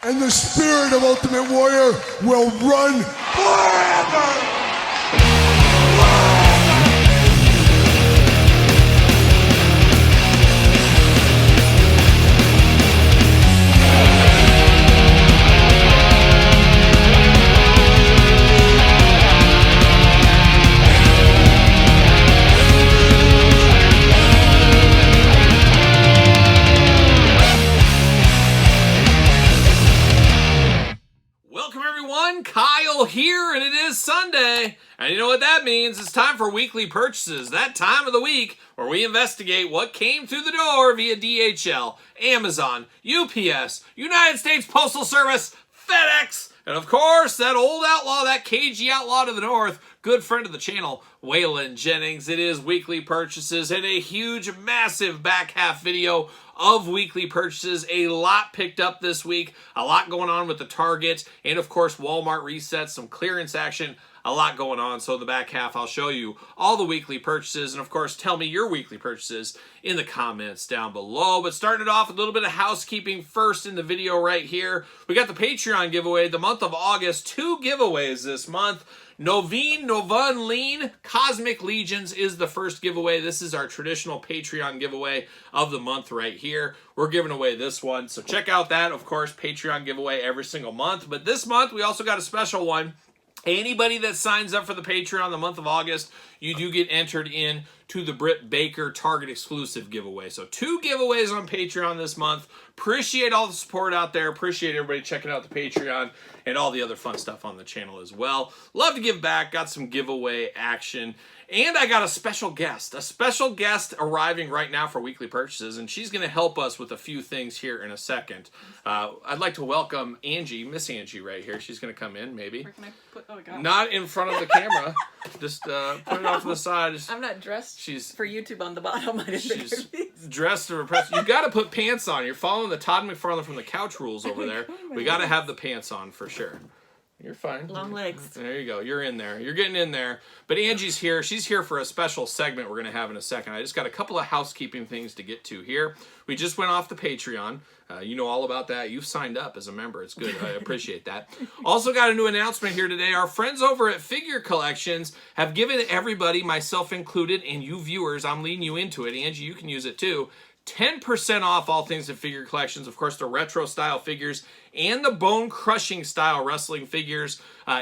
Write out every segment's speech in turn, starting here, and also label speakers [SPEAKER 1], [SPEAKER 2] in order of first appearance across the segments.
[SPEAKER 1] And the spirit of Ultimate Warrior will run forever!
[SPEAKER 2] Kyle here, and it is Sunday, and you know what that means. It's time for weekly purchases, that time of the week where we investigate what came through the door via DHL, Amazon, UPS, United States Postal Service, FedEx, and of course, that old outlaw, that cagey outlaw to the north, good friend of the channel, Waylon Jennings. It is weekly purchases and a huge, massive back half video of weekly purchases. A lot picked up this week, a lot going on with the Target, and of course Walmart resets, some clearance action, a lot going on. So in the back half I'll show you all the weekly purchases, and of course tell me your weekly purchases in the comments down below. But starting it off with a little bit of housekeeping first in the video right here. We got the Patreon giveaway, the month of August, 2 giveaways this month. Novan Lean Cosmic Legions is the first giveaway. This is our traditional Patreon giveaway of the month right here. We're giving away this one, so check out that. Of course, Patreon giveaway every single month, but this month we also got a special one. Anybody that signs up for the Patreon the month of August, you do get entered in to the Britt Baker Target exclusive giveaway. So 2 giveaways on Patreon this month. Appreciate all the support out there. Appreciate everybody checking out the Patreon and all the other fun stuff on the channel as well. Love to give back. Got some giveaway action. And I got a special guest arriving right now for weekly purchases, and she's going to help us with a few things here in a second. I'd like to welcome Angie, Miss Angie right here. She's going to come in, maybe.
[SPEAKER 3] Where can I put, oh God.
[SPEAKER 2] Not in front of the camera. Just put it off to the side.
[SPEAKER 3] I'm not dressed for YouTube on the bottom.
[SPEAKER 2] She's dressed to impress. You got to put pants on. You're following the Todd McFarlane from the Couch rules over there. We got to have the pants on for sure. You're fine.
[SPEAKER 3] Long legs.
[SPEAKER 2] There you go. You're in there. You're getting in there. But Angie's here. She's here for a special segment we're going to have in a second. I just got a couple of housekeeping things to get to here. We just went off the Patreon. You know all about that. You've signed up as a member. It's good. I appreciate that. Also got a new announcement here today. Our friends over at Figure Collections have given everybody, myself included, and you viewers, I'm leading you into it. Angie, you can use it too. 10% off all things at Figure Collections. Of course, the retro style figures and the bone crushing style wrestling figures.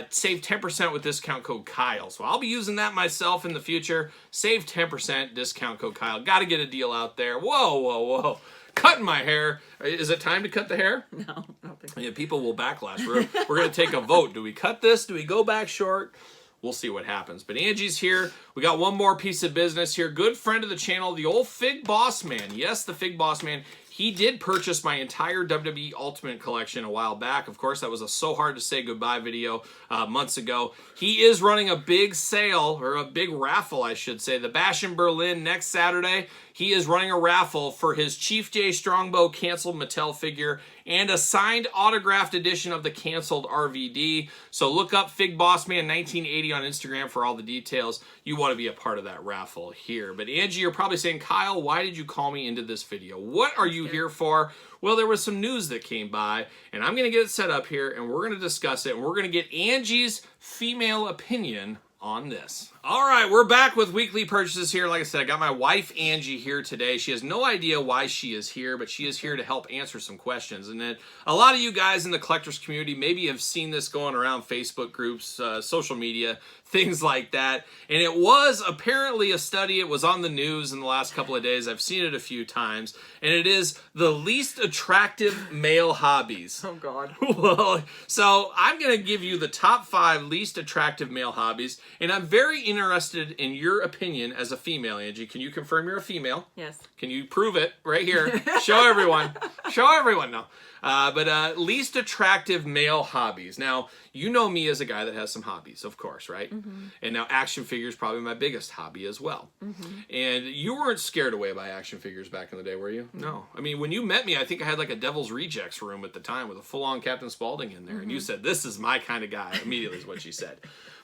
[SPEAKER 2] Save 10% with discount code Kyle. So I'll be using that myself in the future. Save 10%, discount code Kyle. Got to get a deal out there. Whoa, whoa, whoa. Cutting my hair. Is it time to cut the hair?
[SPEAKER 3] No, I don't think so.
[SPEAKER 2] Yeah, people will backlash. We're going to take a vote. Do we cut this? Do we go back short? We'll see what happens. But Angie's here. We got one more piece of business here. Good friend of the channel, the old Fig Boss Man. Yes, the Fig Boss Man. He did purchase my entire WWE Ultimate collection a while back. Of course, that was a So Hard to Say Goodbye video months ago. He is running a big sale, or a big raffle, I should say. The Bash in Berlin next Saturday. He is running a raffle for his Chief J Strongbow canceled Mattel figure and a signed autographed edition of the canceled RVD. So look up Fig Boss Man 1980 on Instagram for all the details. You want to be a part of that raffle here. But Angie, you're probably saying, Kyle, why did you call me into this video? What are you here for? Well, there was some news that came by, and I'm going to get it set up here, and we're going to discuss it, and we're going to get Angie's female opinion on this. All right, we're back with weekly purchases here. Like I said, I got my wife Angie here today. She has no idea why she is here, but she is here to help answer some questions. And then a lot of you guys in the collectors community maybe have seen this going around Facebook groups, social media, things like that. And it was apparently a study. It was on the news in the last couple of days. I've seen it a few times. And it is the least attractive male hobbies.
[SPEAKER 3] Oh, God.
[SPEAKER 2] Well, so I'm going to give you the top 5 least attractive male hobbies. And I'm very interested in your opinion as a female, Angie. Can you confirm you're a female?
[SPEAKER 3] Yes.
[SPEAKER 2] Can you prove it right here? Show everyone. Show everyone. No. But least attractive male hobbies. Now, you know me as a guy that has some hobbies, of course, right? Mm-hmm. And now action figures probably my biggest hobby as well. Mm-hmm. And you weren't scared away by action figures back in the day, were you? Mm-hmm. No. I mean, when you met me, I think I had like a Devil's Rejects room at the time with a full-on Captain Spaulding in there. Mm-hmm. And you said, this is my kind of guy, immediately is what she said.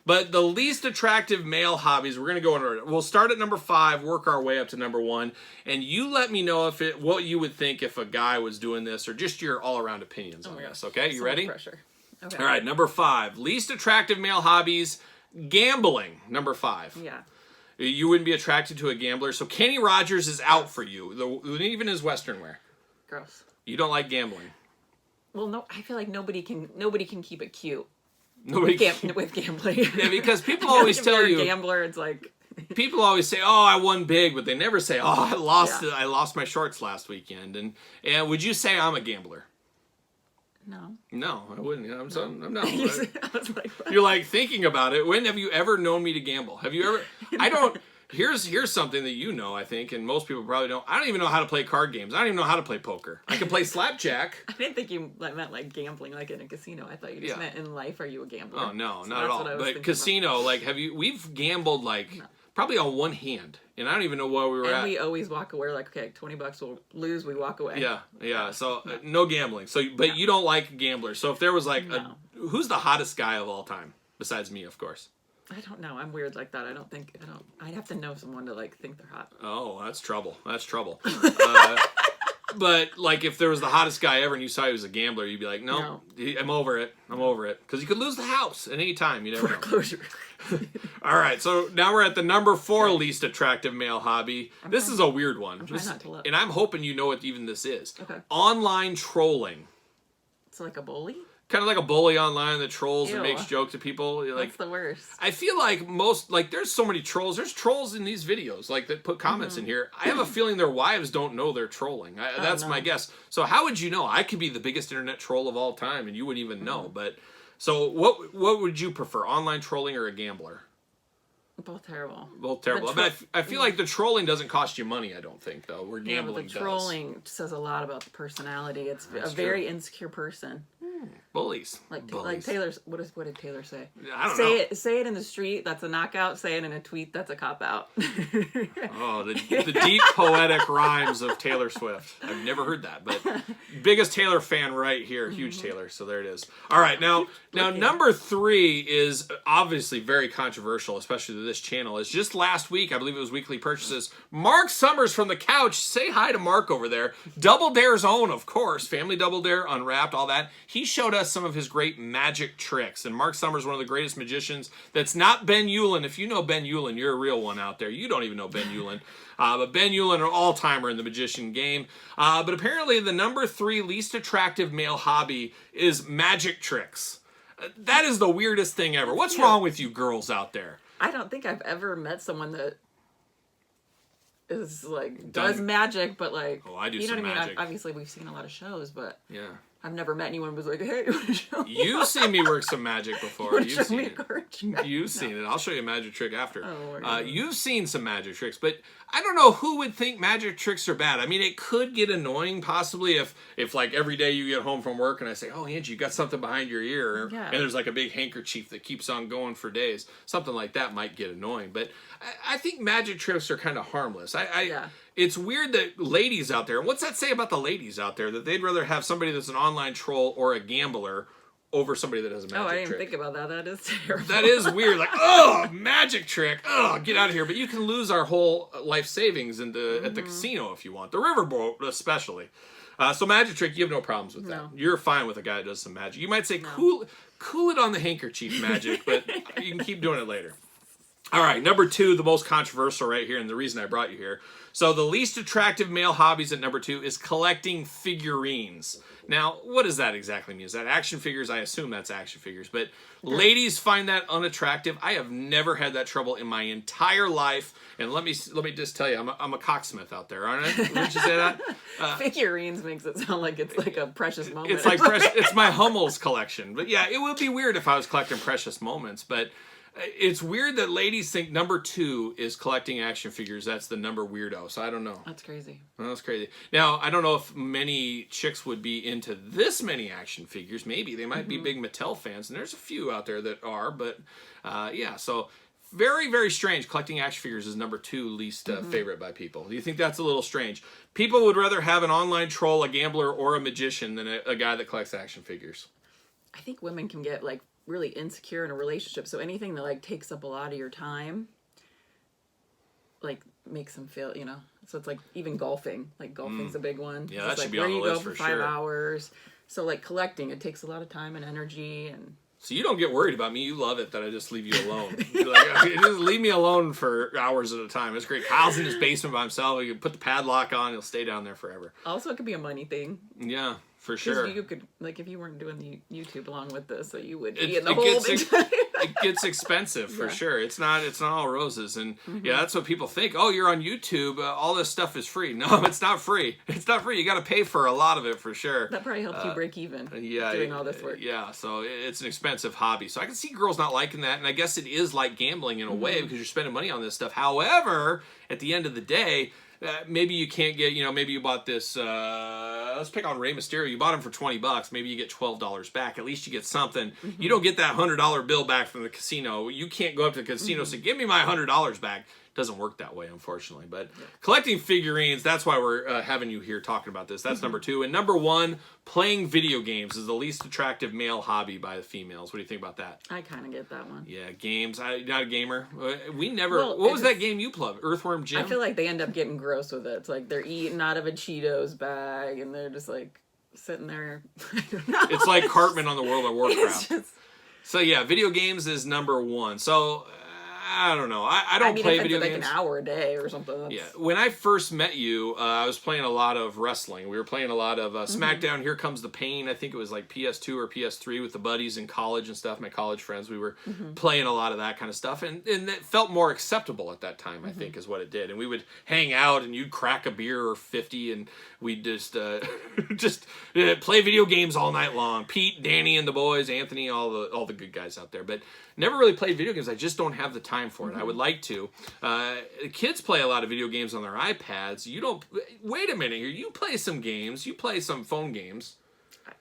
[SPEAKER 2] But the least attractive male hobbies, we're going to go in order. We'll start at number 5, work our way up to number 1, and you let me know what you would think if a guy was doing this, or just your all-around opinions on this, okay? You ready?
[SPEAKER 3] Pressure. Okay.
[SPEAKER 2] All right, number 5, least attractive male hobbies, gambling, number 5.
[SPEAKER 3] Yeah.
[SPEAKER 2] You wouldn't be attracted to a gambler, so Kenny Rogers is out for you, even his Western wear.
[SPEAKER 3] Gross.
[SPEAKER 2] You don't like gambling.
[SPEAKER 3] Well, no, I feel like nobody can keep it cute.
[SPEAKER 2] Nobody
[SPEAKER 3] with gambling.
[SPEAKER 2] Yeah, because people always tell you,
[SPEAKER 3] a gambler, it's like
[SPEAKER 2] people always say, "Oh, I won big," but they never say, "Oh, I lost my shorts last weekend." And would you say I'm a gambler?
[SPEAKER 3] No.
[SPEAKER 2] No, I wouldn't. I'm not.
[SPEAKER 3] I was like,
[SPEAKER 2] You're like thinking about it. When have you ever known me to gamble? Have you ever? I don't. Here's something that you know, I think, and most people probably don't. I don't even know how to play card games. I don't even know how to play poker. I can play slapjack.
[SPEAKER 3] I didn't think you meant like gambling, like in a casino. I thought you just meant in life. Are you a gambler?
[SPEAKER 2] Oh no,
[SPEAKER 3] so
[SPEAKER 2] not at all. But casino, like, we've gambled probably on one hand, and I don't even know where we were at.
[SPEAKER 3] And we always walk away. We're like, okay, $20 we'll lose. We walk away.
[SPEAKER 2] Yeah. So no gambling. So, but you don't like gamblers. So if there was like, who's the hottest guy of all time besides me, of course?
[SPEAKER 3] I don't know. I'm weird like that. I'd have to know someone to like think they're hot.
[SPEAKER 2] Oh, that's trouble. But like, if there was the hottest guy ever and you saw he was a gambler, you'd be like, no. I'm over it. Because you could lose the house at any time. You never know.
[SPEAKER 3] Foreclosure.
[SPEAKER 2] All right, so now we're at the number 4 least attractive male hobby. This is a weird one.
[SPEAKER 3] I'm trying not to look.
[SPEAKER 2] And I'm hoping you know what even this is.
[SPEAKER 3] Okay.
[SPEAKER 2] Online trolling.
[SPEAKER 3] It's like a bully?
[SPEAKER 2] Kind of like a bully online that trolls and makes jokes to people. Like,
[SPEAKER 3] that's the worst.
[SPEAKER 2] I feel like there's so many trolls. There's trolls in these videos, like, that put comments in here. I have a feeling their wives don't know they're trolling. That's my guess. So how would you know? I could be the biggest internet troll of all time, and you wouldn't even know. But so what would you prefer, online trolling or a gambler?
[SPEAKER 3] Both terrible.
[SPEAKER 2] But I feel like the trolling doesn't cost you money, I don't think, though. Where gambling
[SPEAKER 3] but the trolling says a lot about the personality. It's
[SPEAKER 2] That's
[SPEAKER 3] a very insecure person.
[SPEAKER 2] Bullies.
[SPEAKER 3] Like Taylor's. What did Taylor say?
[SPEAKER 2] I don't know.
[SPEAKER 3] Say it in the street. That's a knockout. Say it in a tweet. That's a cop out.
[SPEAKER 2] Oh, the deep poetic rhymes of Taylor Swift. I've never heard that, but biggest Taylor fan right here, huge Taylor. So there it is. All right, now number 3 is obviously very controversial, especially to this channel. It's just last week, I believe it was weekly purchases. Mark Summers from the couch. Say hi to Mark over there. Double Dare's own, of course. Family Double Dare, Unwrapped, all that. He showed us some of his great magic tricks. And Mark Summers, one of the greatest magicians. That's not Ben Ullin. If you know Ben Ullin, you're a real one out there. You don't even know Ben Ullin. But Ben Ullin, an all-timer in the magician game. But apparently the number 3 least attractive male hobby is magic tricks. That is the weirdest thing ever. What's wrong with you girls out there?
[SPEAKER 3] I don't think I've ever met someone that is like does magic, but like
[SPEAKER 2] I do
[SPEAKER 3] you know
[SPEAKER 2] some
[SPEAKER 3] what I mean?
[SPEAKER 2] magic.
[SPEAKER 3] Obviously, we've seen a lot of shows, but
[SPEAKER 2] yeah,
[SPEAKER 3] I've never met anyone who was like, "Hey, you want to show me?"
[SPEAKER 2] You've seen me work some magic before. You've seen it. You've seen it. I'll show you a magic trick after. You've seen some magic tricks, but I don't know who would think magic tricks are bad. I mean, it could get annoying possibly if like every day you get home from work and I say, "Oh, Angie, you got something behind your ear," and there's like a big handkerchief that keeps on going for days. Something like that might get annoying, but I think magic tricks are kind of harmless. It's weird that ladies out there, and what's that say about the ladies out there, that they'd rather have somebody that's an online troll or a gambler over somebody that has a magic trick.
[SPEAKER 3] I didn't think about that. That is terrible.
[SPEAKER 2] That is weird. Like, oh, magic trick. Oh, get out of here. But you can lose our whole life savings at the casino if you want. The riverboat especially. So magic trick, you have no problems with that.
[SPEAKER 3] No.
[SPEAKER 2] You're fine with a guy that does some magic. You might say, cool it on the handkerchief magic, but you can keep doing it later. All right, number 2, the most controversial right here, and the reason I brought you here. So the least attractive male hobbies at number 2 is collecting figurines. Now, what does that exactly mean? Is that action figures? I assume that's action figures. But ladies find that unattractive. I have never had that trouble in my entire life. And let me just tell you, I'm a cocksmith out there, aren't I? Wouldn't you say that?
[SPEAKER 3] Figurines makes it sound like it's like a precious moment.
[SPEAKER 2] It's like it's my Hummels collection. But yeah, it would be weird if I was collecting precious moments. But it's weird that ladies think number 2 is collecting action figures. That's the number weirdo. So I don't know.
[SPEAKER 3] That's crazy.
[SPEAKER 2] That's crazy. Now, I don't know if many chicks would be into this many action figures. Maybe. They might be big Mattel fans. And there's a few out there that are. But yeah, so very, very strange. Collecting action figures is number 2 least favorite by people. Do you think that's a little strange? People would rather have an online troll, a gambler, or a magician than a guy that collects action figures.
[SPEAKER 3] I think women can get like really insecure in a relationship. So anything that like takes up a lot of your time, like makes them feel, you know. So it's like even golfing. Like golfing's a big one.
[SPEAKER 2] Yeah,
[SPEAKER 3] It's
[SPEAKER 2] that should
[SPEAKER 3] like,
[SPEAKER 2] be on the
[SPEAKER 3] where you
[SPEAKER 2] list
[SPEAKER 3] go
[SPEAKER 2] for
[SPEAKER 3] 5
[SPEAKER 2] sure.
[SPEAKER 3] hours. So like collecting, it takes a lot of time and energy and.
[SPEAKER 2] So you don't get worried about me. You love it that I just leave you alone. You're like, just leave me alone for hours at a time. It's great. Kyle's in his basement by himself. You can put the padlock on. He'll stay down there forever.
[SPEAKER 3] Also, it could be a money thing.
[SPEAKER 2] Yeah, for sure.
[SPEAKER 3] You could, like, if you weren't doing the YouTube along with this, so you would be
[SPEAKER 2] It-
[SPEAKER 3] in the
[SPEAKER 2] it
[SPEAKER 3] hole
[SPEAKER 2] gets
[SPEAKER 3] big
[SPEAKER 2] ex-
[SPEAKER 3] time.
[SPEAKER 2] It gets expensive for sure. It's not all roses, and yeah, that's what people think. Oh, you're on YouTube. All this stuff is free. No, it's not free. It's not free. You got to pay for a lot of it for sure.
[SPEAKER 3] That probably helps you break even.
[SPEAKER 2] Yeah,
[SPEAKER 3] doing all this work.
[SPEAKER 2] Yeah, so it's an expensive hobby. So I can see girls not liking that, and I guess it is like gambling in a way because you're spending money on this stuff. However, at the end of the day, maybe you can't get, maybe you bought this, let's pick on Rey Mysterio. You bought him for $20. Maybe you get $12 back. At least you get something. You don't get that $100 bill back from the casino. You can't go up to the casino and say, give me my $100 back. Doesn't work that way, unfortunately. But collecting figurines, that's why we're having you here talking about this. That's number 2. And number 1, playing video games is the least attractive male hobby by the females. What do you think about that?
[SPEAKER 3] I kind of get that one.
[SPEAKER 2] Yeah, games. Not a gamer. We never...
[SPEAKER 3] Well,
[SPEAKER 2] what was that game you played? Earthworm Jim?
[SPEAKER 3] I feel like they end up getting gross with it. It's like they're eating out of a Cheetos bag, and they're just like sitting there. I don't know.
[SPEAKER 2] It's like Cartman on the World of Warcraft.
[SPEAKER 3] It's just,
[SPEAKER 2] So yeah, video games is number 1. So I don't know. I don't play
[SPEAKER 3] if
[SPEAKER 2] video
[SPEAKER 3] it's like
[SPEAKER 2] games.
[SPEAKER 3] an hour a day or something. That's...
[SPEAKER 2] Yeah, when I first met you, I was playing a lot of wrestling. We were playing a lot of SmackDown, Here Comes the Pain. I think it was like PS2 or PS3 with the buddies in college and stuff, my college friends. We were playing a lot of that kind of stuff, and it felt more acceptable at that time, I think, is what it did. And we would hang out, and you'd crack a beer or 50, and we'd just play video games all night long. Pete, Danny, and the boys, Anthony, all the good guys out there. But never really played video games. I just don't have the time for it. I would like to. Kids play a lot of video games on their iPads. You don't... Wait a minute here. You play some games. You play some phone games.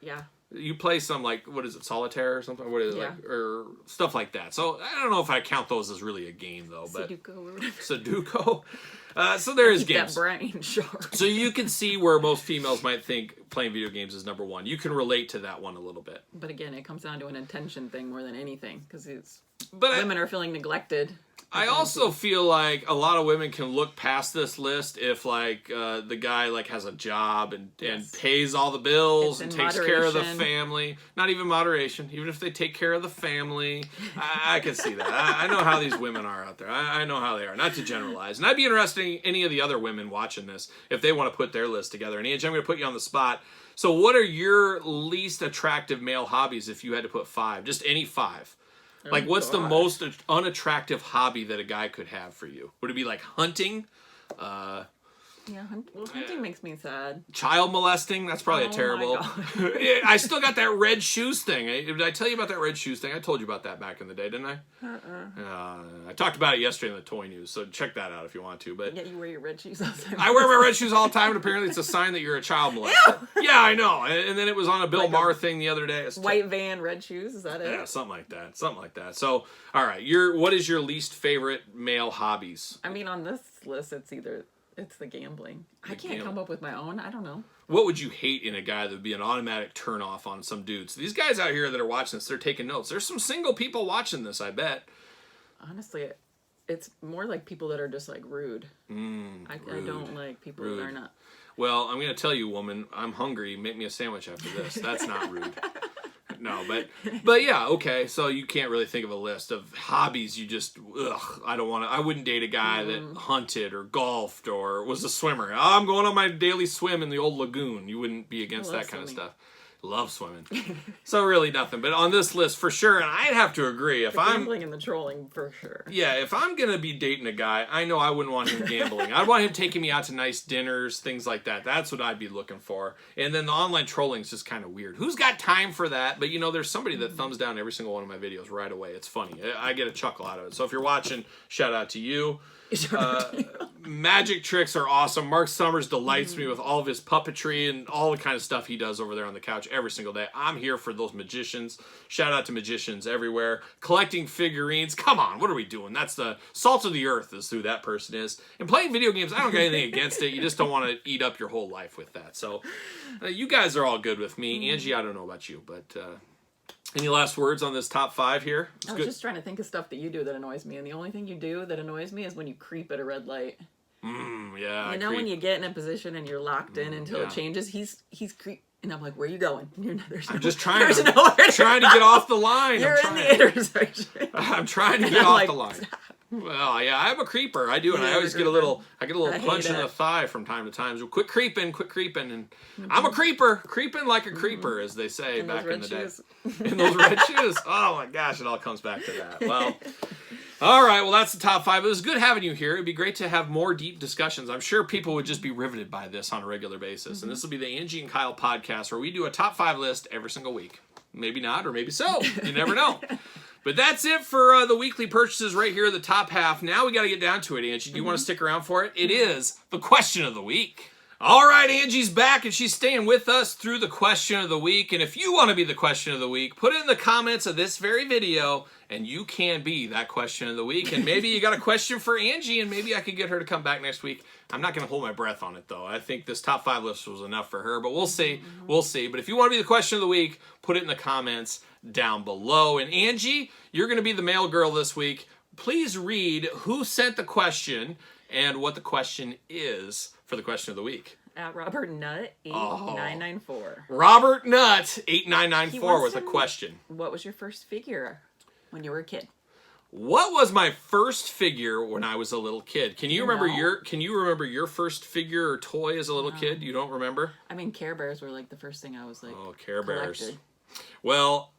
[SPEAKER 3] Yeah.
[SPEAKER 2] You play some, like, what is it, Solitaire or something? What is it,
[SPEAKER 3] Yeah.
[SPEAKER 2] like, or stuff like that. So I don't know if I count those as really a game, though. But
[SPEAKER 3] Sudoku or whatever.
[SPEAKER 2] Sudoku. So there is
[SPEAKER 3] Keep
[SPEAKER 2] games.
[SPEAKER 3] that brain sharp.
[SPEAKER 2] So you can see where most females might think playing video games is number 1. You can relate to that one a little bit.
[SPEAKER 3] But again, it comes down to an intention thing more than anything, because
[SPEAKER 2] But
[SPEAKER 3] women are feeling neglected.
[SPEAKER 2] I also feel like a lot of women can look past this list if, like, the guy, like, has a job and pays all the bills and takes care of the family. Not even moderation. Even if they take care of the family. I can see that. I know how these women are out there. I know how they are. Not to generalize. And I'd be interested in any of the other women watching this if they want to put their list together. And Angie, I'm going to put you on the spot. So what are your least attractive male hobbies if you had to put 5? Just any 5. Like, what's the most unattractive hobby that a guy could have for you? Would it be like hunting?
[SPEAKER 3] Yeah, hunting makes me sad.
[SPEAKER 2] Child molesting? That's probably a terrible. I still got that red shoes thing. Did I tell you about that red shoes thing? I told you about that back in the day, didn't I? I talked about it yesterday in the toy news, so check that out if you want to. But
[SPEAKER 3] Yeah, you wear your red shoes all the time.
[SPEAKER 2] I wear my red shoes all the time, and apparently it's a sign that you're a child molester. Yeah, I know. And then it was on a Bill
[SPEAKER 3] Like
[SPEAKER 2] Maher thing the other day.
[SPEAKER 3] White van, red shoes, is that it?
[SPEAKER 2] Yeah, something like that. Something like that. So, all right, what is your least favorite male hobbies?
[SPEAKER 3] I mean, on this list, it's the gambling. I can't come up with my own. I don't know.
[SPEAKER 2] What would you hate in a guy that would be an automatic turnoff on some dudes? These guys out here that are watching this, they're taking notes. There's some single people watching this, I bet.
[SPEAKER 3] Honestly, it's more like people that are just like rude. I don't like people that are not.
[SPEAKER 2] Well, I'm going to tell you, woman, I'm hungry. Make me a sandwich after this. That's not rude. No, but yeah, okay. So you can't really think of a list of hobbies. You just, I wouldn't date a guy that hunted or golfed or was a swimmer. I'm going on my daily swim in the old lagoon. You wouldn't be against that kind of stuff. Love swimming. So really nothing. But on this list, for sure, and I'd have to agree. If
[SPEAKER 3] The
[SPEAKER 2] I'm
[SPEAKER 3] gambling and the trolling, for sure.
[SPEAKER 2] Yeah, if I'm going to be dating a guy, I know I wouldn't want him gambling. I'd want him taking me out to nice dinners, things like that. That's what I'd be looking for. And then the online trolling is just kind of weird. Who's got time for that? But, there's somebody that thumbs down every single one of my videos right away. It's funny. I get a chuckle out of it. So if you're watching, shout out to you. Magic tricks are awesome. Mark Summers delights me with all of his puppetry and all the kind of stuff he does over there on the couch every single day. I'm here for those magicians. Shout out to magicians everywhere. Collecting figurines. Come on, what are we doing? That's the salt of the earth is who that person is. And playing video games, I don't got anything against it. You just don't want to eat up your whole life with that. So you guys are all good with me. Angie, I don't know about you, but Any last words on this top 5 here?
[SPEAKER 3] I was just trying to think of stuff that you do that annoys me, and the only thing you do that annoys me is when you creep at a red light.
[SPEAKER 2] Yeah.
[SPEAKER 3] You know when you get in a position and you're locked in until it changes, he's creep, and I'm like, where are you going?
[SPEAKER 2] I'm just trying to get off the line.
[SPEAKER 3] You're in the intersection.
[SPEAKER 2] I'm trying to get off the line. Well, yeah, I'm a creeper. I do, and I always get a little punch in the thigh from time to time. So quit creeping, and I'm a creeper, creeping like a creeper, as they say back in the day. In those red shoes. Oh my gosh, it all comes back to that. Well, all right, well that's the top 5. It was good having you here. It'd be great to have more deep discussions. I'm sure people would just be riveted by this on a regular basis. And this will be the Angie and Kyle podcast, where we do a top 5 list every single week. Maybe not, or maybe so. You never know. But that's it for the weekly purchases right here, the top half. Now we got to get down to it, Angie. Do you want to stick around for it? It is the question of the week. All right, Angie's back, and she's staying with us through the question of the week. And if you want to be the question of the week, put it in the comments of this very video, and you can be that question of the week. And maybe you got a question for Angie, and maybe I could get her to come back next week. I'm not going to hold my breath on it, though. I think this top 5 list was enough for her, but we'll see. We'll see. But if you want to be the question of the week, put it in the comments down below. And Angie, you're going to be the mail girl this week. Please read who sent the question and what the question is for the question of the week.
[SPEAKER 3] Robert Nutt 8994.
[SPEAKER 2] Robert Nutt 8994 with a question.
[SPEAKER 3] What was your first figure when you were a kid?
[SPEAKER 2] What was my first figure when I was a little kid? Can you remember your first figure or toy as a little kid? You don't remember?
[SPEAKER 3] I mean, Care Bears were like the first thing I was like.
[SPEAKER 2] Oh, Care Bears.
[SPEAKER 3] Collected.
[SPEAKER 2] Well,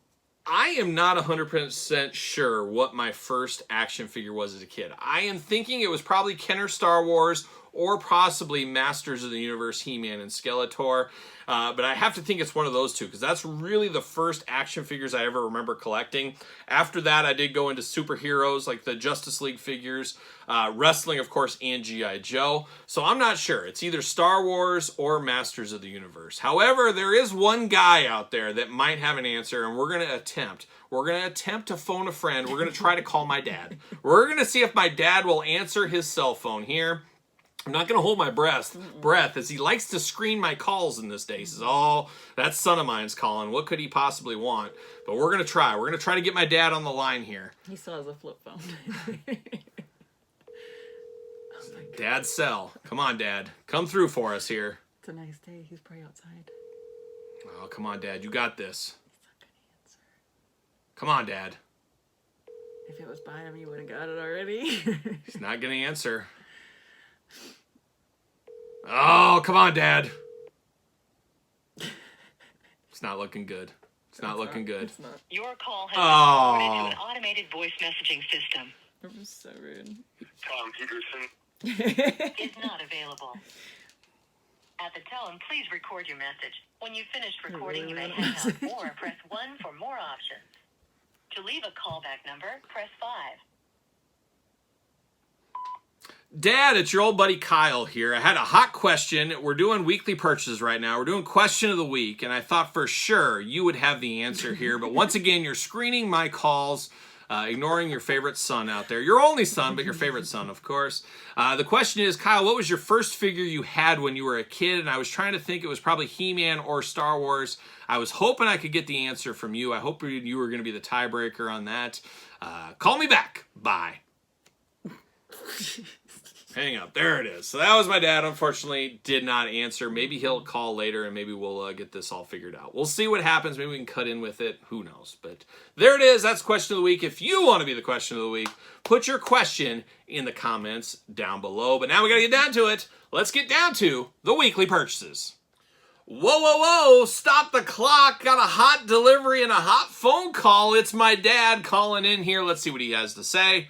[SPEAKER 2] I am not 100% sure what my first action figure was as a kid. I am thinking it was probably Kenner Star Wars or possibly Masters of the Universe, He-Man and Skeletor. But I have to think it's one of those two, because that's really the first action figures I ever remember collecting. After that, I did go into superheroes, like the Justice League figures, wrestling, of course, and G.I. Joe. So I'm not sure. It's either Star Wars or Masters of the Universe. However, there is one guy out there that might have an answer, and we're going to attempt. We're going to attempt to phone a friend. We're going to try to call my dad. We're going to see if my dad will answer his cell phone here. I'm not going to hold my breath as he likes to screen my calls in this day. He says, oh, that son of mine's calling. What could he possibly want? But we're going to try. We're going to try to get my dad on the line here.
[SPEAKER 3] He still has a flip phone.
[SPEAKER 2] Dad's cell. Come on, Dad. Come through for us here.
[SPEAKER 3] It's a nice day. He's probably outside.
[SPEAKER 2] Oh, come on, Dad. You got this.
[SPEAKER 3] He's not going to answer.
[SPEAKER 2] Come on, Dad.
[SPEAKER 3] If it was by him, you would have got it already.
[SPEAKER 2] He's not going to answer. Oh, come on, Dad. It's not looking good. It's not looking good.
[SPEAKER 3] It's not.
[SPEAKER 4] Your call has been forwarded to an automated voice messaging system.
[SPEAKER 3] That was so rude.
[SPEAKER 4] Tom Peterson is not available. At the tone, please record your message. When you've finished recording, you may hang up or press 1 for more options. To leave a callback number, press 5.
[SPEAKER 2] Dad, it's your old buddy Kyle here. I had a hot question. We're doing weekly purchases right now. We're doing question of the week, and I thought for sure you would have the answer here. But once again, you're screening my calls, ignoring your favorite son out there. Your only son, but your favorite son, of course. The question is, Kyle, what was your first figure you had when you were a kid? And I was trying to think it was probably He-Man or Star Wars. I was hoping I could get the answer from you. I hope you were going to be the tiebreaker on that. Call me back. Bye. Hang up. There it is. So that was my dad. Unfortunately, did not answer. Maybe he'll call later and maybe we'll get this all figured out. We'll see what happens. Maybe we can cut in with it. Who knows? But there it is. That's question of the week. If you want to be the question of the week, put your question in the comments down below. But now we got to get down to it. Let's get down to the weekly purchases. Whoa, whoa, whoa. Stop the clock. Got a hot delivery and a hot phone call. It's my dad calling in here. Let's see what he has to say.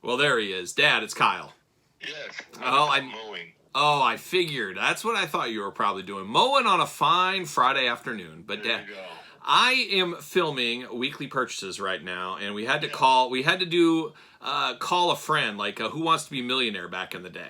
[SPEAKER 2] Well, there he is. Dad, it's Kyle.
[SPEAKER 5] Yes.
[SPEAKER 2] I'm
[SPEAKER 5] mowing.
[SPEAKER 2] Oh, I figured. That's what I thought you were probably doing. Mowing on a fine Friday afternoon. But
[SPEAKER 5] There
[SPEAKER 2] Dad,
[SPEAKER 5] you go.
[SPEAKER 2] I am filming weekly purchases right now, and we had to call a friend, like Who Wants to Be a Millionaire back in the day.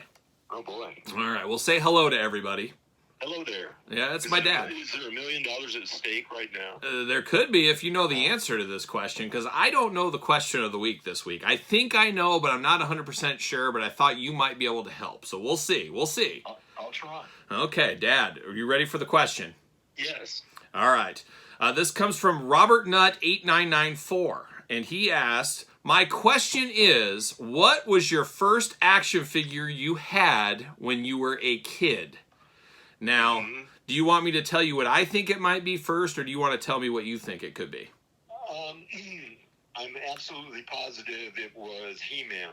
[SPEAKER 5] Oh, boy.
[SPEAKER 2] All right, we'll say hello to everybody.
[SPEAKER 5] Hello there.
[SPEAKER 2] Yeah, that's my dad.
[SPEAKER 5] Is there $1 million at stake right now?
[SPEAKER 2] There could be if you know the answer to this question, because I don't know the question of the week this week. I think I know, but I'm not 100% sure, but I thought you might be able to help. So we'll see. We'll see.
[SPEAKER 5] I'll try.
[SPEAKER 2] Okay, Dad, are you ready for the question?
[SPEAKER 5] Yes.
[SPEAKER 2] All right. This comes from Robert Nutt 8994, and he asked, my question is, what was your first action figure you had when you were a kid? Now, do you want me to tell you what I think it might be first, or do you want to tell me what you think it could be?
[SPEAKER 5] I'm absolutely positive it was He-Man.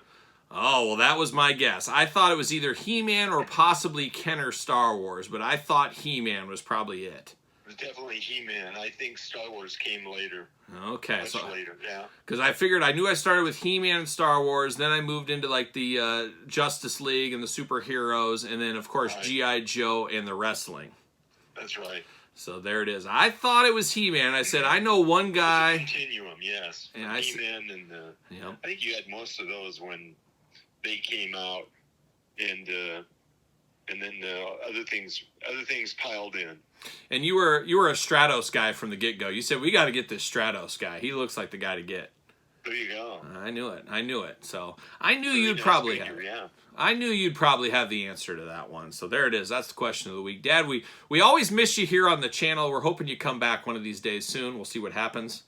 [SPEAKER 2] Oh, well, that was my guess. I thought it was either He-Man or possibly Kenner Star Wars, but I thought He-Man was probably it.
[SPEAKER 5] It was definitely He-Man. I think Star Wars came later.
[SPEAKER 2] Okay,
[SPEAKER 5] Much later, yeah.
[SPEAKER 2] Because I knew I started with He-Man and Star Wars, then I moved into like the Justice League and the superheroes, and then of course G.I. Joe and the wrestling.
[SPEAKER 5] That's right.
[SPEAKER 2] So there it is. I thought it was He-Man. I said, I know one guy.
[SPEAKER 5] Continuum, yes.
[SPEAKER 2] And
[SPEAKER 5] He-Man and
[SPEAKER 2] yep.
[SPEAKER 5] I think you had most of those when they came out, and then other things piled in.
[SPEAKER 2] And you were a Stratos guy from the get-go. You said, we got to get this Stratos guy. He looks like the guy to get.
[SPEAKER 5] There you go.
[SPEAKER 2] I knew it. So I knew
[SPEAKER 5] Really
[SPEAKER 2] you'd
[SPEAKER 5] nice
[SPEAKER 2] probably
[SPEAKER 5] figure,
[SPEAKER 2] have it.
[SPEAKER 5] yeah.
[SPEAKER 2] I knew you'd probably have the answer to that one. So there it is. That's the question of the week. Dad, we always miss you here on the channel. We're hoping you come back one of these days soon. We'll see what happens.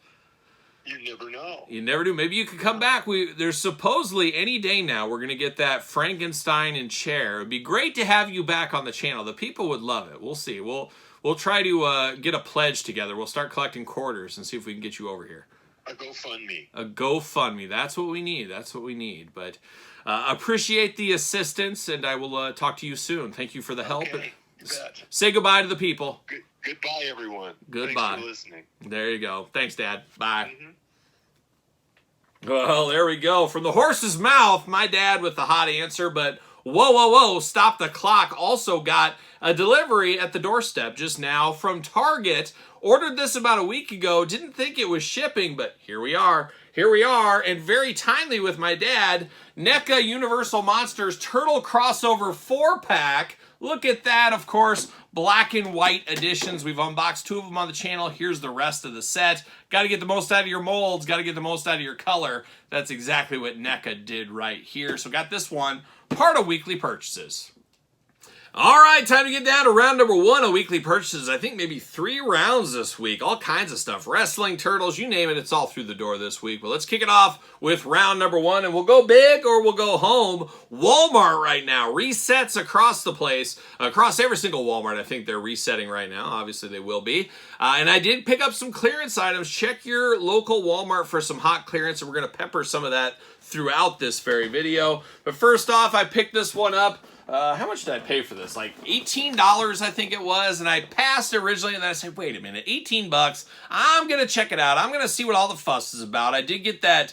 [SPEAKER 5] You never know.
[SPEAKER 2] You never do. Maybe you could come back. There's supposedly any day now we're going to get that Frankenstein and chair. It'd be great to have you back on the channel. The people would love it. We'll see. We'll try to get a pledge together. We'll start collecting quarters and see if we can get you over here.
[SPEAKER 5] A GoFundMe.
[SPEAKER 2] A GoFundMe. That's what we need. But appreciate the assistance, and I will talk to you soon. Thank you for the help.
[SPEAKER 5] Okay, you bet.
[SPEAKER 2] Say goodbye to the people.
[SPEAKER 5] Goodbye, everyone.
[SPEAKER 2] Goodbye.
[SPEAKER 5] Thanks for listening.
[SPEAKER 2] There you go. Thanks, Dad. Bye. Well, there we go. From the horse's mouth, my dad with the hot answer, but whoa, stop the clock also got a delivery at the doorstep just now from Target. Ordered this about a week ago, didn't think it was shipping, but here we are, and very timely with my dad, NECA Universal Monsters Turtle Crossover 4-pack. Look at that, of course, black and white editions. We've unboxed 2 of them on the channel. Here's the rest of the set. Got to get the most out of your molds. Got to get the most out of your color. That's exactly what NECA did right here. So got this one, part of weekly purchases. All right, time to get down to round number 1 of weekly purchases. I think maybe 3 rounds this week. All kinds of stuff. Wrestling, turtles, you name it. It's all through the door this week. But let's kick it off with round number 1, and we'll go big or we'll go home. Walmart right now. Resets across the place. Across every single Walmart, I think they're resetting right now. Obviously, they will be. And I did pick up some clearance items. Check your local Walmart for some hot clearance, and we're going to pepper some of that throughout this very video. But first off, I picked this one up. How much did I pay for this? Like $18, I think it was. And I passed originally, and then I said, wait a minute, 18 bucks. I'm going to check it out. I'm going to see what all the fuss is about. I did get that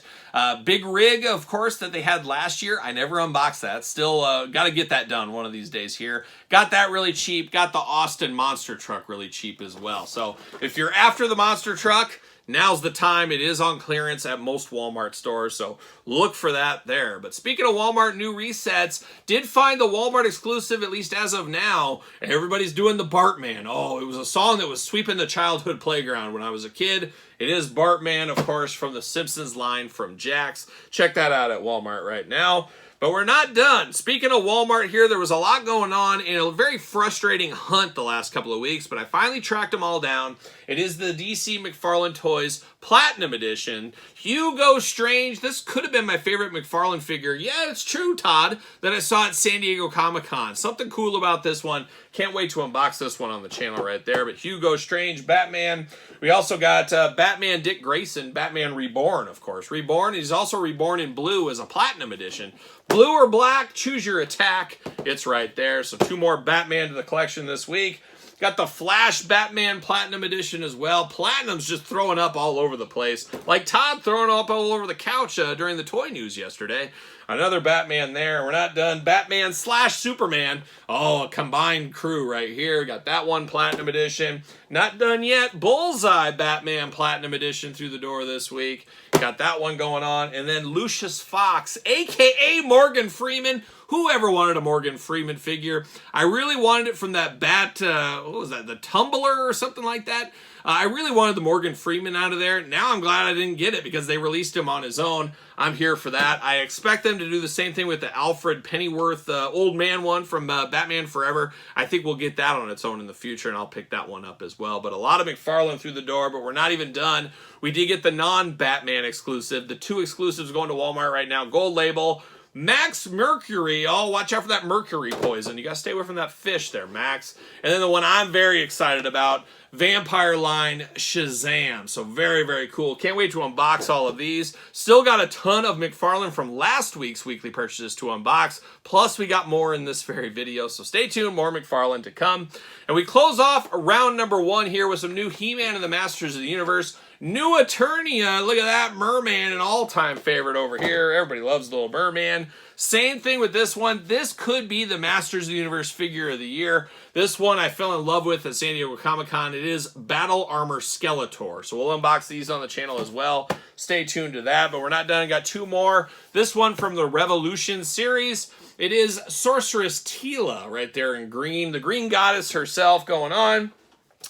[SPEAKER 2] big rig, of course, that they had last year. I never unboxed that. Still got to get that done one of these days here. Got that really cheap. Got the Austin monster truck really cheap as well. So if you're after the monster truck, now's the time. It is on clearance at most Walmart stores, so look for that there. But speaking of Walmart new resets, did find the Walmart exclusive, at least as of now. Everybody's doing the Bartman. Oh, it was a song that was sweeping the childhood playground when I was a kid. It is Bartman, of course, from the Simpsons line from Jakks. Check that out at Walmart right now. But we're not done. Speaking of Walmart here, there was a lot going on in a very frustrating hunt the last couple of weeks, but I finally tracked them all down. It is the DC McFarlane Toys Platinum Edition. Hugo Strange. This could have been my favorite McFarlane figure. Yeah, it's true, Todd, that I saw at San Diego Comic-Con. Something cool about this one. Can't wait to unbox this one on the channel right there. But Hugo Strange, Batman. We also got Batman Dick Grayson, Batman Reborn, of course. Reborn. He's also reborn in blue as a Platinum Edition. Blue or black, choose your attack. It's right there. So 2 more Batman to the collection this week. Got the Flash Batman Platinum Edition as well. Platinum's just throwing up all over the place. Like Todd throwing up all over the couch during the toy news yesterday. Another Batman there. We're not done. Batman / Superman. Oh, a combined crew right here. Got that one Platinum Edition. Not done yet. Bullseye Batman Platinum Edition through the door this week. Got that one going on. And then Lucius Fox, a.k.a. Morgan Freeman. Whoever wanted a Morgan Freeman figure? I really wanted it from that Bat, what what was that, the Tumbler or something like that. I really wanted the Morgan Freeman out of there. Now I'm glad I didn't get it because they released him on his own. I'm here for that. I expect them to do the same thing with the Alfred Pennyworth old man one from Batman Forever. I think we'll get that on its own in the future, and I'll pick that one up as well. But a lot of McFarlane through the door, but we're not even done. We did get the non-Batman exclusive. The 2 exclusives going to Walmart right now. Gold label. Max Mercury. Oh, watch out for that mercury poison. You got to stay away from that fish there, Max. And then the one I'm very excited about, Vampire line Shazam. So very, very cool. Can't wait to unbox all of these. Still got a ton of McFarlane from last week's weekly purchases to unbox. Plus, we got more in this very video. So stay tuned. More McFarlane to come. And we close off round number 1 here with some new He-Man and the Masters of the Universe. New Eternia, look at that, Merman, an all-time favorite over here. Everybody loves the little Merman. Same thing with this one. This could be the Masters of the Universe figure of the year. This one I fell in love with at San Diego Comic-Con. It is Battle Armor Skeletor. So we'll unbox these on the channel as well. Stay tuned to that, but we're not done. Got 2 more. This one from the Revolution series. It is Sorceress Teela right there in green. The green goddess herself going on.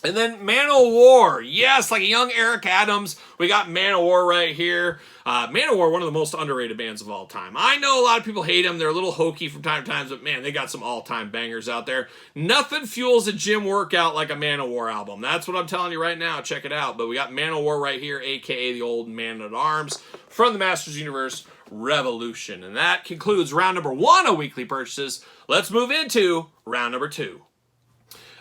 [SPEAKER 2] And then Man of War. Yes, like a young Eric Adams. We got Man of War right here. Man of War, one of the most underrated bands of all time. I know a lot of people hate them. They're a little hokey from time to time, but man, they got some all-time bangers out there. Nothing fuels a gym workout like a Man of War album. That's what I'm telling you right now. Check it out. But we got Man of War right here, a.k.a. the old Man-at-Arms from the Masters Universe Revolution. And that concludes round number 1 of weekly purchases. Let's move into round number 2.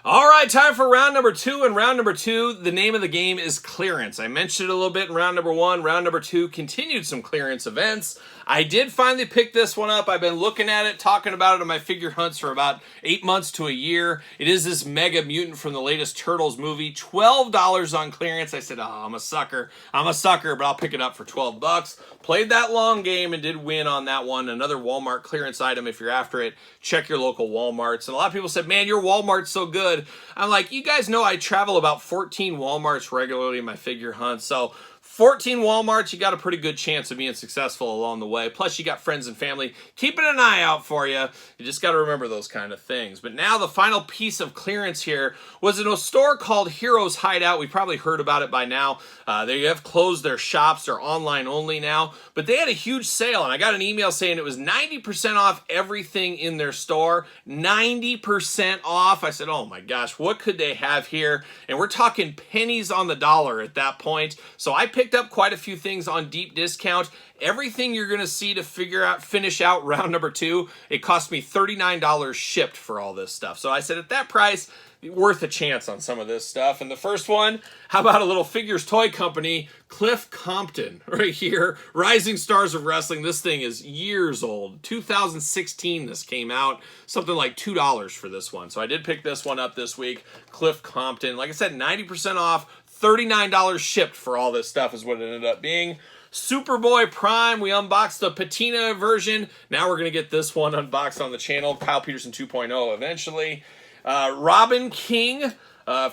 [SPEAKER 2] All right, time for round number 2. And round number 2, the name of the game is clearance. I mentioned it a little bit in round number 1. Round number 2 continued some clearance events. I did finally pick this one up. I've been looking at it, talking about it on my figure hunts for about 8 months to a year. It is this Mega Mutant from the latest Turtles movie. $12 on clearance. I said, oh, I'm a sucker. I'm a sucker, but I'll pick it up for 12 bucks. Played that long game and did win on that one. Another Walmart clearance item if you're after it. Check your local Walmarts. And a lot of people said, man, your Walmart's so good. I'm like, you guys know I travel about 14 Walmarts regularly in my figure hunts. So 14 Walmarts, you got a pretty good chance of being successful along the way. Plus, you got friends and family keeping an eye out for you. You just got to remember those kind of things. But now the final piece of clearance here was in a store called Heroes Hideout. We probably heard about it by now. They have closed their shops. They're online only now. But they had a huge sale, and I got an email saying it was 90% off everything in their store. 90% off. I said, oh my gosh, what could they have here? And we're talking pennies on the dollar at that point. So I picked up quite a few things on deep discount. Everything you're going to see to finish out round number 2, it cost me $39 shipped for all this stuff. So I said at that price, worth a chance on some of this stuff. And the first one, how about a little figures toy company, Cliff Compton, right here. Rising Stars of Wrestling. This thing is years old. 2016 this came out. Something like $2 for this one. So I did pick this one up this week. Cliff Compton. Like I said, 90% off. $39 shipped for all this stuff is what it ended up being. Superboy Prime, we unboxed the patina version. Now we're going to get this one unboxed on the channel. Kyle Peterson 2.0 eventually. Robin King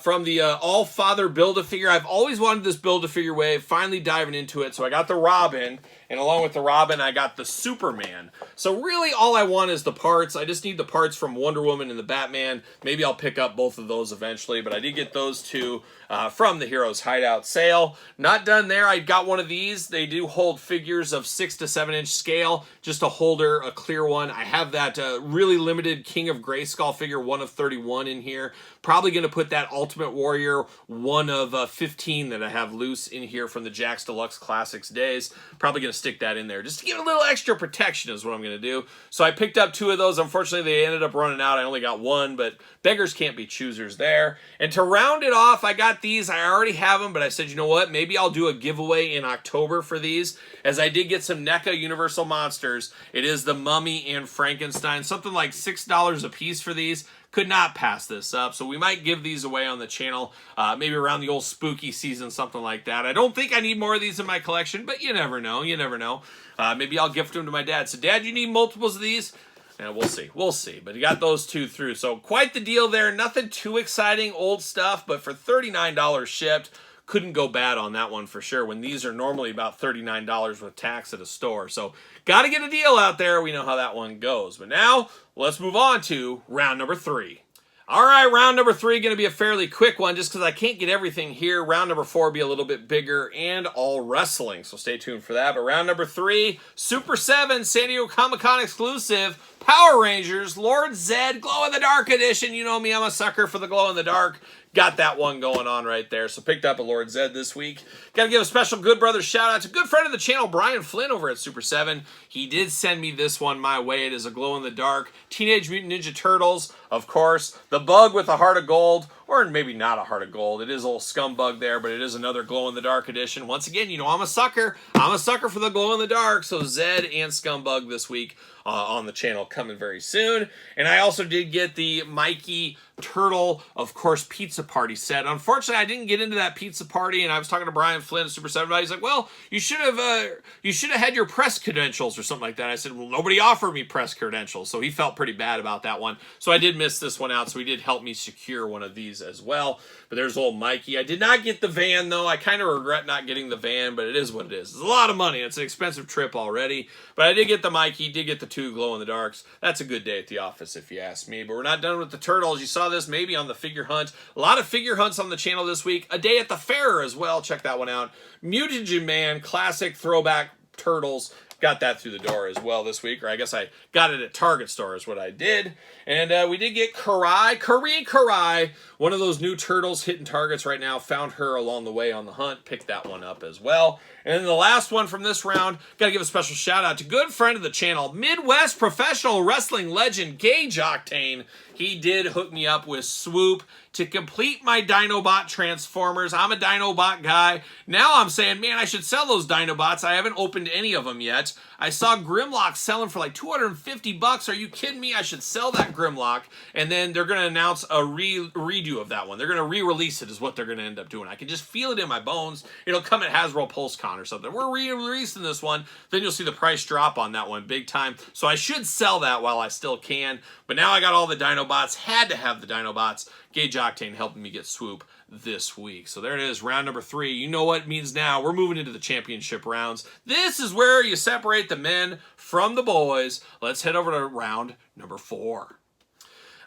[SPEAKER 2] from the All-Father Build-A-Figure. I've always wanted this Build-A-Figure wave, finally diving into it. So I got the Robin, and along with the Robin, I got the Superman. So really all I want is the parts. I just need the parts from Wonder Woman and the Batman. Maybe I'll pick up both of those eventually, but I did get those two from the Heroes Hideout sale. Not done there. I got one of these. They do hold figures of 6 to 7 inch scale. Just a holder, a clear one. I have that really limited King of Grayskull figure, 1 of 31 in here. Probably going to put that Ultimate Warrior 1 of 15 that I have loose in here from the Jakks Deluxe Classics days. Probably going to stick that in there just to give it a little extra protection is what I'm going to do. So I picked up 2 of those. Unfortunately, they ended up running out. I only got 1, but beggars can't be choosers there. And to round it off, I got these. I already have them, but I said, you know what? Maybe I'll do a giveaway in October for these, as I did get some NECA Universal Monsters. It is the Mummy and Frankenstein. Something like $6 a piece for these. Could not pass this up, so we might give these away on the channel, maybe around the old spooky season, something like that. I don't think I need more of these in my collection, but you never know, you never know. Maybe I'll gift them to my dad. So, Dad, you need multiples of these? Yeah, we'll see. But you got those 2 through, so quite the deal there. Nothing too exciting, old stuff, but for $39 shipped, couldn't go bad on that one for sure, when these are normally about $39 with tax at a store. So, got to get a deal out there. We know how that one goes. But now, let's move on to round number 3. All right, round number 3 going to be a fairly quick one just because I can't get everything here. Round number 4 will be a little bit bigger and all wrestling, so stay tuned for that. But round number 3, Super 7 San Diego Comic-Con exclusive, Power Rangers, Lord Zed, Glow-in-the-Dark edition. You know me, I'm a sucker for the glow-in-the-dark. Got that one going on right there. So picked up a Lord Zed this week. Got to give a special Good Brothers shout out to a good friend of the channel, Brian Flynn over at Super 7. He did send me this one my way. It is a glow-in-the-dark Teenage Mutant Ninja Turtles. Of course, the bug with a heart of gold, or maybe not a heart of gold. It is a little scumbug there, but it is another glow-in-the-dark edition. Once again, you know I'm a sucker. I'm a sucker for the glow-in-the-dark. So Zed and Scumbug this week on the channel coming very soon. And I also did get the Mikey Turtle, of course, Pizza Party set. Unfortunately, I didn't get into that Pizza Party, and I was talking to Brian Flynn at Super 7 about it. He's like, well, you should have had your press credentials or something like that. I said, well, nobody offered me press credentials, so he felt pretty bad about that one. So I did miss this one out, so he did help me secure one of these as well. But there's old Mikey. I did not get the van, though. I kind of regret not getting the van, but it is what it is. It's a lot of money. It's an expensive trip already. But I did get the Mikey, did get the 2 glow-in-the-darks. That's a good day at the office, if you ask me. But we're not done with the turtles. You saw this maybe on the figure hunt. A lot of figure hunts on the channel this week. A day at the fair as well. Check that one out. Mutagen Man, classic throwback turtles. Got that through the door as well this week, or I guess I got it at Target store is what I did. And we did get Karai, one of those new turtles hitting Targets right now. Found her along the way on the hunt. Picked that one up as well. And then the last one from this round, got to give a special shout out to good friend of the channel, Midwest professional wrestling legend Gage Octane. He did hook me up with Swoop to complete my Dinobot Transformers. I'm a Dinobot guy. Now I'm saying, man, I should sell those Dinobots. I haven't opened any of them yet. I saw Grimlock selling for like $250. Are you kidding me? I should sell that Grimlock. And then they're going to announce a redo of that one. They're going to re-release it is what they're going to end up doing. I can just feel it in my bones. It'll come at Hasbro PulseCon or something. We're re-releasing this one. Then you'll see the price drop on that one big time. So I should sell that while I still can. But now I got all the Dinobots. Had to have the Dinobots. Gage Octane helping me get Swoop this week. So there it is, round number 3. You know what it means now. We're moving into the championship rounds. This is where you separate the men from the boys. Let's head over to round number 4.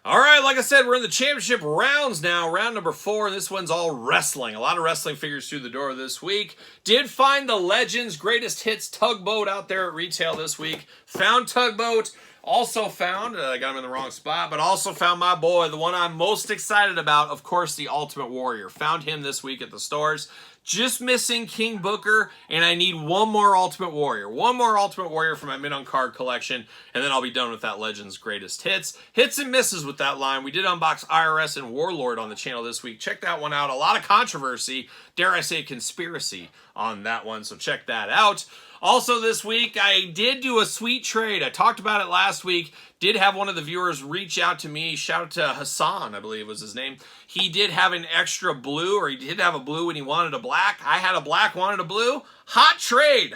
[SPEAKER 2] All right, like I said, we're in the championship rounds now. Round number 4, and this one's all wrestling. A lot of wrestling figures through the door this week. Did find the Legends Greatest Hits Tugboat out there at retail this week. Found Tugboat. Also found, I got him in the wrong spot, but also found my boy, the one I'm most excited about, of course, the Ultimate Warrior. Found him this week at the stores. Just missing King Booker, and I need one more Ultimate Warrior. One more Ultimate Warrior for my mid-on-card collection, and then I'll be done with that Legends Greatest Hits. Hits and misses with that line. We did unbox IRS and Warlord on the channel this week. Check that one out. A lot of controversy, dare I say conspiracy on that one, so check that out. Also this week, I did do a sweet trade. I talked about it last week. Did have one of the viewers reach out to me. Shout out to Hassan, I believe was his name. He did have an extra blue, or he did have a blue when he wanted a black. I had a black, wanted a blue. Hot trade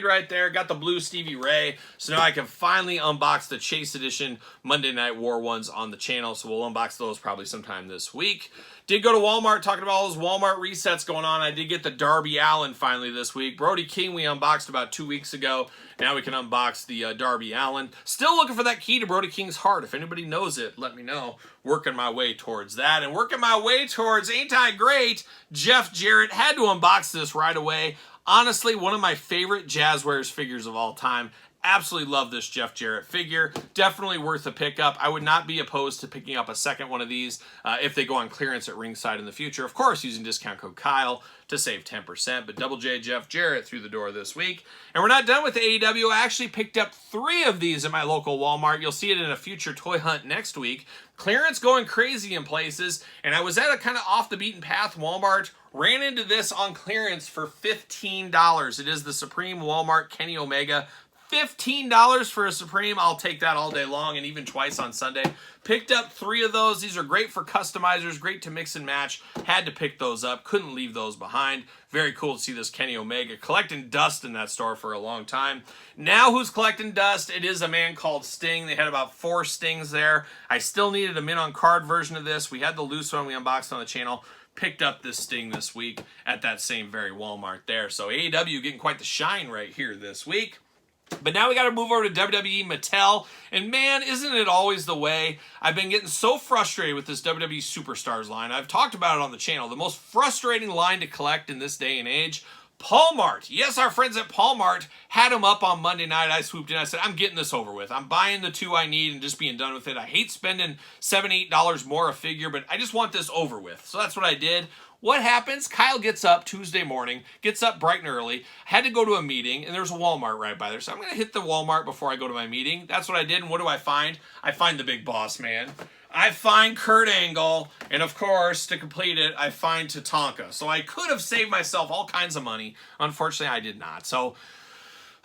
[SPEAKER 2] right there. Got the blue Stevie Ray. So now I can finally unbox the Chase Edition Monday Night War ones on the channel. So we'll unbox those probably sometime this week. Did go to Walmart, talking about all those Walmart resets going on. I did get the Darby Allin finally this week. Brody King we unboxed about 2 weeks ago. Now we can unbox the Darby Allin. Still looking for that key to Brody King's heart. If anybody knows it, let me know. Working my way towards that. And working my way towards Ain't I Great, Jeff Jarrett. Had to unbox this right away. Honestly, one of my favorite Jazzwares figures of all time. Absolutely love this Jeff Jarrett figure. Definitely worth a pickup. I would not be opposed to picking up a second one of these if they go on clearance at ringside in the future. Of course, using discount code Kyle to save 10%. But Double J Jeff Jarrett through the door this week. And we're not done with AEW. I actually picked up 3 of these at my local Walmart. You'll see it in a future toy hunt next week. Clearance going crazy in places. And I was at a kind of off the beaten path Walmart. Ran into this on clearance for $15. It is the Supreme Walmart Kenny Omega. $15 for a Supreme. I'll take that all day long and even twice on Sunday. Picked up 3 of those. These are great for customizers, great to mix and match. Had to pick those up. Couldn't leave those behind. Very cool to see this Kenny Omega collecting dust in that store for a long time. Now who's collecting dust? It is a man called Sting. They had about 4 Stings there. I still needed a mint-on-card version of this. We had the loose one we unboxed on the channel. Picked up this Sting this week at that same very Walmart there. So AEW getting quite the shine right here this week. But now we got to move over to WWE Mattel. And man, isn't it always the way? I've been getting so frustrated with this WWE Superstars line. I've talked about it on the channel. The most frustrating line to collect in this day and age. Paul Mart. Yes, our friends at Paul Mart had them up on Monday night. I swooped in. I said, I'm getting this over with. I'm buying the 2 I need and just being done with it. I hate spending $7, $8 more a figure, but I just want this over with. So that's what I did. What happens? Kyle gets up Tuesday morning, gets up bright and early, had to go to a meeting, and there's a Walmart right by there. So I'm going to hit the Walmart before I go to my meeting. That's what I did, and what do I find? I find the big boss, man. I find Kurt Angle, and of course, to complete it, I find Tatanka. So I could have saved myself all kinds of money. Unfortunately, I did not. So,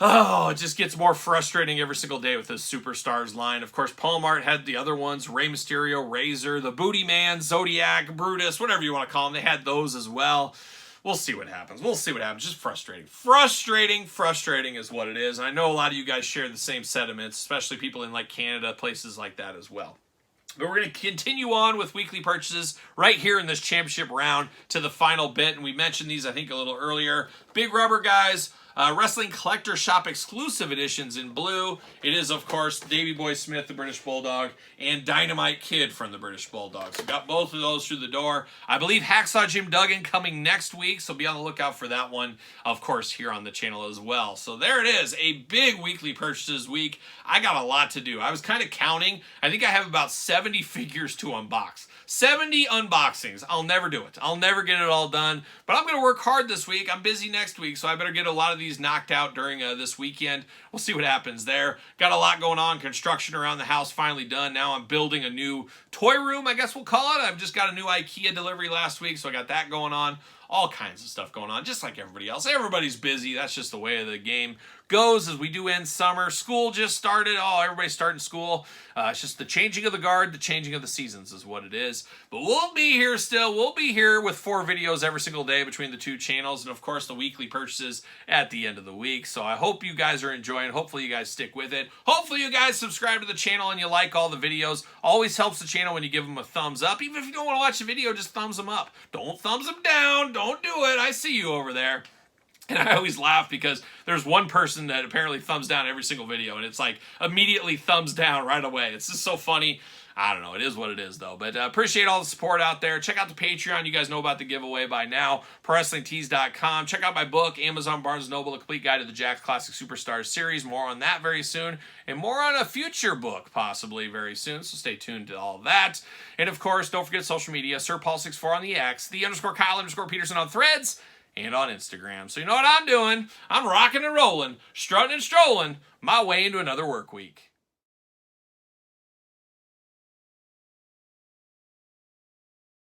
[SPEAKER 2] it just gets more frustrating every single day with this Superstars line. Of course, Paul Mart had the other ones, Rey Mysterio, Razor, the Booty Man, Zodiac, Brutus, whatever you want to call them. They had those as well. We'll see what happens. We'll see what happens. Just frustrating. Frustrating is what it is. And I know a lot of you guys share the same sentiments, especially people in like Canada, places like that as well. But we're going to continue on with weekly purchases right here in this championship round to the final bit. And we mentioned these, I think, a little earlier. Big Rubber guys. Wrestling Collector Shop exclusive editions in blue. It is, of course, Davey Boy Smith, the British Bulldog, and Dynamite Kid from the British Bulldog. So got both of those through the door. I believe Hacksaw Jim Duggan coming next week, so be on the lookout for that one, of course, here on the channel as well. So there it is, a big weekly purchases week. I got a lot to do. I was kind of counting. I think I have about 70 figures to unbox. 70 unboxings. I'll never do it. I'll never get it all done, but I'm going to work hard this week. I'm busy next week, so I better get a lot of these knocked out during this weekend. We'll see what happens there. Got a lot going on. Construction around the house finally done. Now I'm building a new toy room, I guess we'll call it. I've just got a new IKEA delivery last week, so I got that going on. All kinds of stuff going on, just like everybody else. Everybody's busy. That's just the way of the game goes as we do end summer. School just started. Oh, everybody's starting school. It's just the changing of the guard, the changing of the seasons is what it is. But we'll be here still. We'll be here with 4 videos every single day between the 2 channels. And, of course, the weekly purchases at the end of the week. So I hope you guys are enjoying. Hopefully you guys stick with it. Hopefully you guys subscribe to the channel and you like all the videos. Always helps the channel when you give them a thumbs up. Even if you don't want to watch the video, just thumbs them up. Don't thumbs them down. Don't do it. I see you over there. And I always laugh because there's one person that apparently thumbs down every single video, and it's like immediately thumbs down right away. It's just so funny. I don't know. It is what it is, though. But appreciate all the support out there. Check out the Patreon. You guys know about the giveaway by now. ProWrestlingTees.com. Check out my book, Amazon, Barnes & Noble, A Complete Guide to the Jakks Classic Superstars series. More on that very soon. And more on a future book, possibly very soon. So stay tuned to all that. And, of course, don't forget social media. SirPaul64 on the X. _Kyle_Peterson on Threads. And on Instagram. So you know what I'm doing? I'm rocking and rolling, strutting and strolling my way into another work week.